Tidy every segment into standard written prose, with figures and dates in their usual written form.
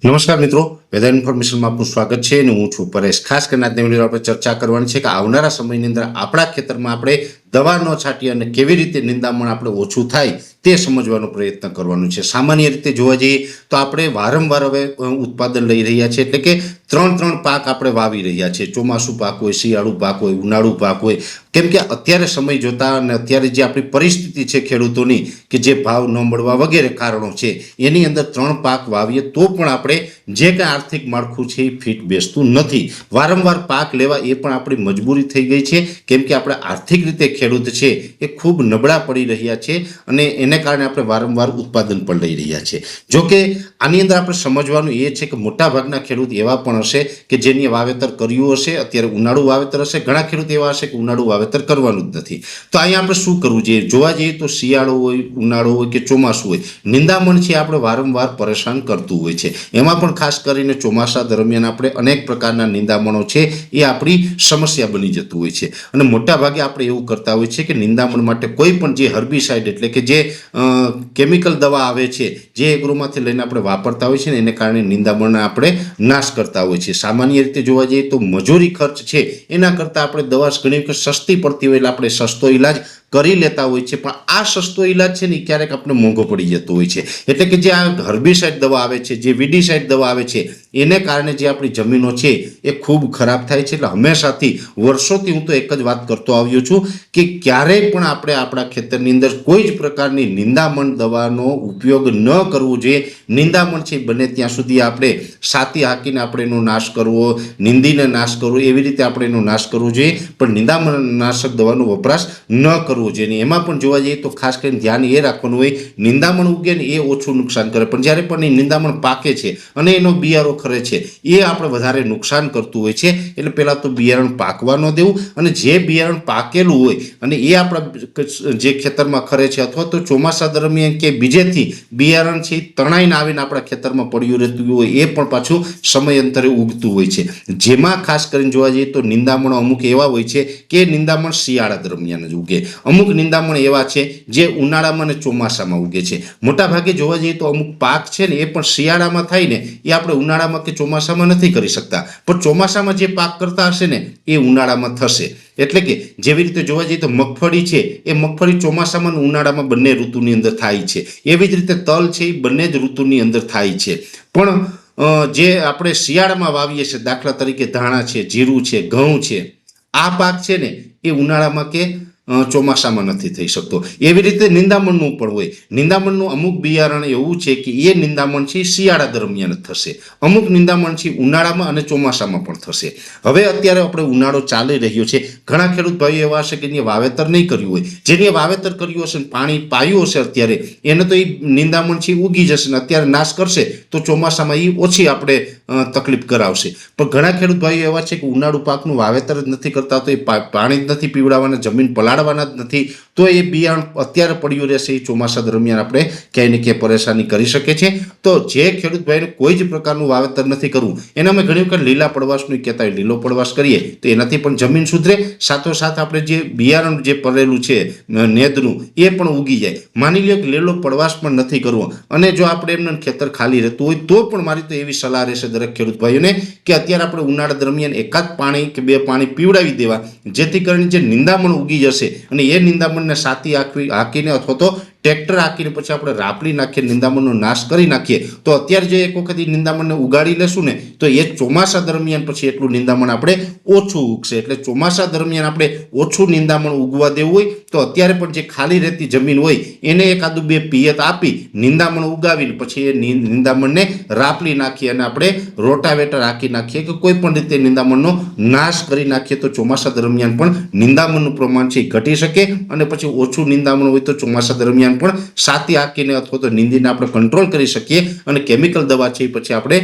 નમસ્કાર મિત્રો, વેધર ઇન્ફોર્મેશનમાં આપનું સ્વાગત છે અને હું છું પરેશ। ખાસ કરીને આજની વિડીયોમાં આપણે ચર્ચા કરવાની છે કે આવનારા સમયની અંદર આપણા ખેતરમાં આપણે દવા ન છાંટીએ અને કેવી રીતે નિંદામણ આપણે ઓછું થાય તે સમજવાનો પ્રયત્ન કરવાનો છે। સામાન્ય રીતે જોવા જઈએ તો આપણે વારંવાર હવે ઉત્પાદન લઈ રહ્યા છીએ, એટલે કે ત્રણ પાક આપણે વાવી રહ્યા છીએ। ચોમાસું પાક હોય, શિયાળુ પાક હોય, ઉનાળુ પાક હોય। કેમ કે અત્યારે સમય જોતા અને અત્યારે જે આપણી પરિસ્થિતિ છે ખેડૂતોની, કે જે ભાવ ન મળવા વગેરે કારણો છે, એની અંદર 3 પાક વાવીએ તો પણ આપણે જે કંઈ આર્થિક માળખું છે એ ફિટ બેસતું નથી। વારંવાર પાક લેવા એ પણ આપણી મજબૂરી થઈ ગઈ છે, કેમ કે આપણે આર્થિક રીતે ખેડૂત છે એ ખૂબ નબળા પડી રહ્યા છે અને એને કારણે આપણે વારંવાર ઉત્પાદન પણ લઈ રહ્યા છે। જોકે આની અંદર આપણે સમજવાનું એ છે કે મોટાભાગના ખેડૂત એવા પણ હશે કે જેની વાવેતર કર્યું હશે, અત્યારે ઉનાળુ વાવેતર હશે, ઘણા ખેડૂત એવા હશે કે ઉનાળુ વાવેતર કરવાનું જ નથી। તો અહીંયા આપણે શું કરવું જોઈએ? જોવા જઈએ તો શિયાળો હોય, ઉનાળો હોય કે ચોમાસું હોય, નિંદામણ છે આપણે વારંવાર પરેશાન કરતું હોય છે। એમાં પણ ખાસ કરીને ચોમાસા દરમિયાન આપણે અનેક પ્રકારના નિંદામણો છે એ આપણી સમસ્યા બની જતું હોય છે અને મોટાભાગે આપણે એવું કરતા હોય છે કે નિંદામણ માટે કોઈ પણ જે હર્બિસાઇડ એટલે કે જે કેમિકલ દવા આવે છે, જે એગ્રોમાંથી લઈને આપણે વાપરતા હોય છે ને, એને કારણે નિંદામણના આપણે નાશ કરતા હોય છે। સામાન્ય રીતે જોવા જઈએ તો મજૂરી ખર્ચ છે એના કરતાં આપણે દવા ઘણી વખત સસ્તી પડતી હોય એટલે આપણે સસ્તો ઈલાજ કરી લેતા હોય છે, પણ આ સસ્તો ઈલાજ છે ને ક્યારેક આપણે મોંઘો પડી જતો હોય છે। એટલે કે જે આ હર્બિસાઇડ દવા આવે છે, જે વીડીસાઇડ દવા આવે છે, એને કારણે જે આપણી જમીનો છે એ ખૂબ ખરાબ થાય છે। એટલે હંમેશાથી વર્ષોથી હું તો એક જ વાત કરતો આવ્યો છું કે ક્યારેય પણ આપણે આપણા ખેતરની અંદર કોઈ જ પ્રકારની નિંદામણ દવાનો ઉપયોગ ન કરવો જોઈએ। નિંદામણ છે બને ત્યાં સુધી આપણે સાતી હાંકીને આપણે એનો નાશ કરવો, નિંદીને નાશ કરવો, એવી રીતે આપણે એનો નાશ કરવો જોઈએ, પણ નિંદામણ નાશક દવાનો વપરાશ ન કરવો જોઈએ। એમાં પણ જોવા જઈએ તો ખાસ કરીને ધ્યાન એ રાખવાનું હોય, નિંદામણ ઉગે ને એ ઓછું નુકસાન કરે, પણ જ્યારે પણ એ નિંદામણ પાકે છે અને એનો બિયારો ખરે છે એ આપણે વધારે નુકસાન કરતું હોય છે। એટલે પહેલાં તો બિયારણ પાકવા ન દેવું, અને જે બિયારણ પાકેલું હોય અને એ આપણા જે ખેતરમાં ખરે છે અથવા તો ચોમાસા દરમિયાન કે બીજેથી બિયારણ છે તણાઈને આવીને આપણા ખેતરમાં પડ્યું રહેતું હોય, એ પણ પાછું સમયાંતરે ઉગતું હોય છે। જેમાં ખાસ કરીને જોવા જઈએ તો નિંદામણો અમુક એવા હોય છે કે નિંદામણ શિયાળા દરમિયાન જ ઉગે, અમુક નિંદામણ એવા છે જે ઉનાળામાં અને ચોમાસામાં ઉગે છે। મોટાભાગે જોવા જઈએ તો અમુક પાક છે ને એ પણ શિયાળામાં થાય ને એ આપણે ઉનાળામાં કે ચોમાસામાં નથી કરી શકતા, પણ ચોમાસામાં જે પાક કરતા હશે ને એ ઉનાળામાં થશે। એટલે કે જેવી રીતે જોવા જઈએ તો મગફળી છે એ મગફળી ચોમાસામાં અને ઉનાળામાં બંને ઋતુની અંદર થાય છે, એવી જ રીતે તલ છે એ બંને જ ઋતુની અંદર થાય છે। પણ જે આપણે શિયાળામાં વાવીએ છીએ, દાખલા તરીકે ધાણા છે, જીરું છે, ઘઉં છે, આ પાક છે ને એ ઉનાળામાં કે ચોમાસામાં નથી થઈ શકતો। એવી રીતે નિંદામણનું પણ હોય। નિંદામણનું અમુક બિયારણ એવું છે કે એ નિંદામણ છે શિયાળા દરમિયાન જ થશે, અમુક નિંદામણ છે ઉનાળામાં અને ચોમાસામાં પણ થશે। હવે અત્યારે આપણે ઉનાળો ચાલી રહ્યો છે, ઘણા ખેડૂત ભાઈઓ એવા હશે કે જેને વાવેતર નહીં કર્યું હોય, જેને વાવેતર કર્યું હશે, પાણી પાયું હશે અત્યારે, એને તો એ નિંદામણ છે ઉગી જશે ને અત્યારે નાશ કરશે તો ચોમાસામાં એ ઓછી આપણે તકલીફ કરાવશે। પણ ઘણા ખેડૂત ભાઈઓ એવા છે કે ઉનાળુ પાકનું વાવેતર જ નથી કરતા, તો એ પાણી જ નથી પીવડાવવાના, જમીન પલાળવાના જ નથી, તો એ બિયારણ અત્યારે પડ્યું રહેશે, એ ચોમાસા દરમિયાન આપણે ક્યાંય ને ક્યાંય પરેશાની કરી શકે છે। તો જે ખેડૂત ભાઈને કોઈ જ પ્રકારનું વાવેતર નથી કરવું, એનામાં ઘણી વખત લીલા પડવાશનું કહેતા હોય, લીલો પડવાશ કરીએ તો એનાથી પણ જમીન સુધરે, સાથોસાથ આપણે જે બિયારણ જે પડેલું છે નેદનું એ પણ ઉગી જાય। માની લો કે લીલો પડવાશ પણ નથી કરવો અને જો આપણે એમને ખેતર ખાલી રહેતું હોય તો પણ મારી તો એવી સલાહ રહેશે દરેક ખેડૂત ભાઈઓને કે અત્યારે આપણે ઉનાળા દરમિયાન એકાદ પાણી કે 2 પાણી પીવડાવી દેવા, જેથી કરીને જે નિંદામણ ઉગી જશે અને એ નિંદામણને સાતી હાંકીને અથવા તો ટ્રેક્ટર હાંકીને પછી આપણે રાપડી નાખીએ, નિંદામણનો નાશ કરી નાખીએ, તો અત્યારે જો એક વખત એ નિંદામણને ઉગાડી લેશું ને તો એ ચોમાસા દરમિયાન પછી એટલું નિંદામણ આપણે ઓછું ઉગશે। એટલે ચોમાસા દરમિયાન આપણે ઓછું નિંદામણ ઉગવા દેવું હોય તો અત્યારે પણ જે ખાલી રહેતી જમીન હોય એને એકાદું 2 પિયત આપી નિંદામણ ઉગાવીને પછી એ નિંદામણને રાપડી નાખીએ અને આપણે રોટાવેટર હાંકી નાખીએ કે કોઈ પણ રીતે નિંદામણનો નાશ કરી નાખીએ તો ચોમાસા દરમિયાન પણ નિંદામણનું પ્રમાણ છે ઘટી શકે અને પછી ઓછું નિંદામણ હોય તો ચોમાસા દરમિયાન પણ સાતી હાંકીને અથવા તો નીંદીને આપણે કંટ્રોલ કરી શકીએ અને કેમિકલ દવા છે પછી આપણે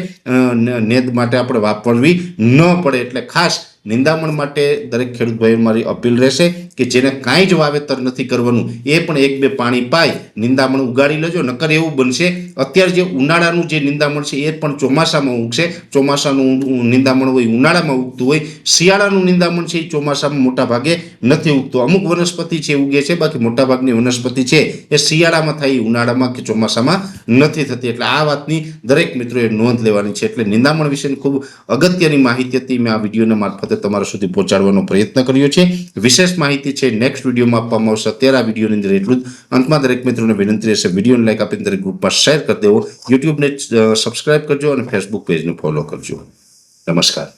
નેદ માટે આપણે વાપરવી ન પડે। એટલે ખાસ નિંદામણ માટે દરેક ખેડૂત ભાઈઓ મારી અપીલ રહેશે કે જેને કાંઈ જ વાવેતર નથી કરવાનું એ પણ 1-2 પાણી પાઈ નિંદામણ ઉગાડી લેજો. નકર એવું બનશે અત્યારે જે ઉનાળાનું જે નિંદામણ છે એ પણ ચોમાસામાં ઉગશે. ચોમાસાનું નિંદામણ હોય ઉનાળામાં ઉગતું હોય, શિયાળાનું નિંદામણ છે એ ચોમાસામાં મોટા ભાગે નથી ઉગતું. અમુક વનસ્પતિ છે ઉગે છે, બાકી મોટાભાગની વનસ્પતિ છે એ શિયાળામાં થાય, ઉનાળામાં કે ચોમાસામાં નથી થતી. એટલે આ વાતની દરેક મિત્રોએ નોંધ લેવાની છે. એટલે નિંદામણ વિશેની ખૂબ અગત્યની માહિતી હતી, મેં આ વિડીયોના મારફતે તમારા સુધી પહોંચાડવાનો પ્રયત્ન કર્યો છે. વિશેષ માહિતી છે નેક્સ્ટ વિડીયોમાં આપવામાં આવશે. અત્યારે આ વિડીયોની અંદર એટલું જ. અંતમાં દરેક મિત્રોને વિનંતી રહેશે, વિડીયોને લાઈક આપીને દરેક ગ્રુપમાં શેર કરી દેવો, યુટ્યુબને સબસ્ક્રાઇબ કરજો અને ફેસબુક પેજને ફોલો કરજો. નમસ્કાર.